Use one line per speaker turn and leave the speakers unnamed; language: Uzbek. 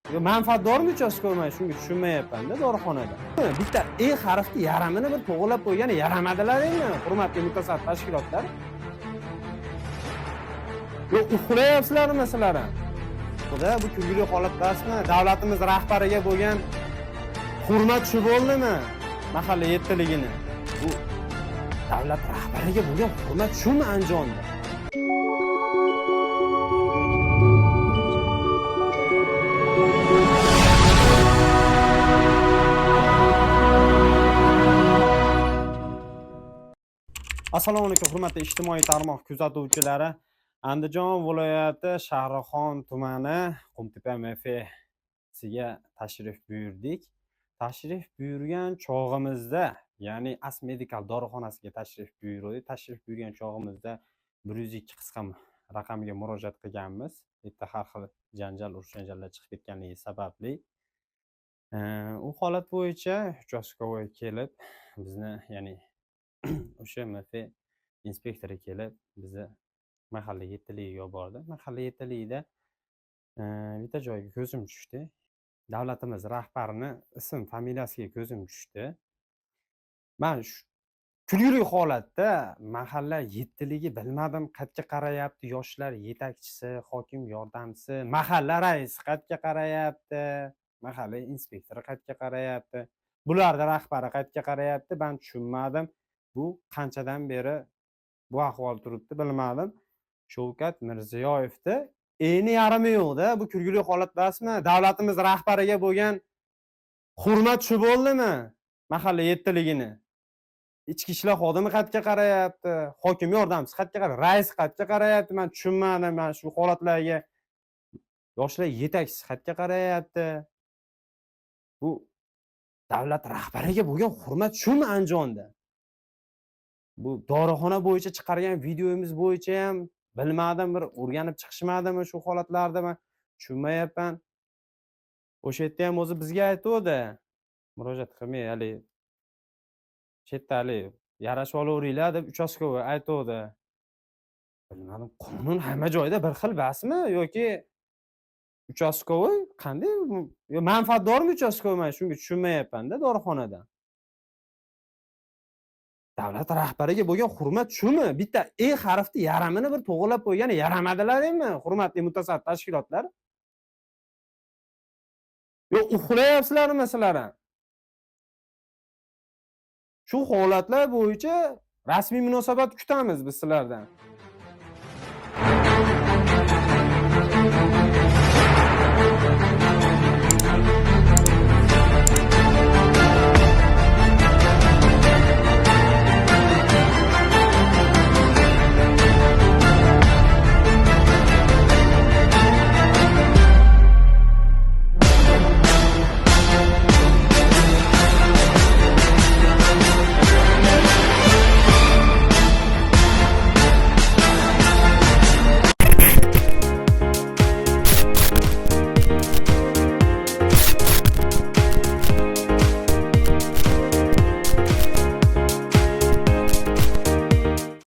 Manfaatdormi uchastkavoy? Shunga tushunmayapman-da dorixonada. Bitta E harfni yaramini bir to'g'rilab qo'ygani yaramadilaringmi, hurmatli mutasaddi tashkilotlar? Yo, uxlayapsizlarmi sizlar ham? Xudo, bu kulgili holat emasmi? Davlatimiz rahbariga bo'lgan hurmat shu bo'ldimi? Mahalla yettiligini. Bu davlat rahbariga bo'lgan hurmat shumi Andijonda? Assalomu alaykum, hurmatli ijtimoiy tarmoq kuzatuvchilari. Andijon viloyati Shahrixon tumani Qumtepa MFsiga tashrif buyurdik. Tashrif buyurgan chog'imizda, ya'ni As Medical dorixonasiga tashrif buyurdik. Tashrif buyurgan chog'imizda 102 qisqa raqamga murojaat qilganmiz. Bitta har xil janjal, urush-janjallar chiqib ketganligi sababli u holat bo'yicha uchastkavoy kelib bizni, ya'ni o'sha MF inspektori kelib bizni mahalla yettiligiga olib bordi. Mahalla yettiligida bitta joyga ko'zim tushdi. Davlatimiz rahbarining ism familiyasiga ko'zim tushdi. Men shu kulgili holatda mahalla yettiligi bilmadim qayerga qarayapti, yoshlar yetakchisi, hokim yordamchisi, mahalla raisi qayerga qarayapti, mahalla inspektori qayerga qarayapti, bularning rahbari qayerga qarayapti, men tushunmadim. Bu qanchadan beri bu ahvol turibdi bilmadim. Shavkat Mirziyoyevda eni yarimi yo'q-da, bu kulgili holat emasmi? Davlatimiz rahbariga bo'lgan hurmat shu bo'ldimi? Mahalla yettiligini. Ichki ishlar xodimi qayerga qarayapti, hokim yordamchisi qayerga qarayapti, rais qayerga qarayapti? Men tushunmadim. Men shu holatlarga yoshlar yetakchisi qayerga qarayapti? Bu davlat rahbariga bo'lgan hurmat shumi Andijonda? Bu dorixona bo'yicha chiqargan videomiz bo'yicha ham bilmadim, bir o'rganib chiqishmadimi shu holatlarda, men tushunmayapman. O'sha yerda ham o'zi bizga aytdi, murojaat qilmay, hali chetda hali yarashib olaveringlar deb uchastkavoy aytdi. Bilmadim, qonun hamma joyda bir xil emasmi yoki uchastkavoy qanday, yo manfaatdormi uchastkavoy? Men shunga tushunmayapman-da dorixonada. Davlat rahbariga bo'lgan hurmat shumi? Bitta E harfni yaramini bir to'g'rilab qo'ygani yaramadilaringmi, hurmatli mutasaddi tashkilotlar? Yo, uxlayapsizlarmi sizlar ham? Shu holatlar bo'yicha rasmiy munosabat kutamiz biz sizlardan.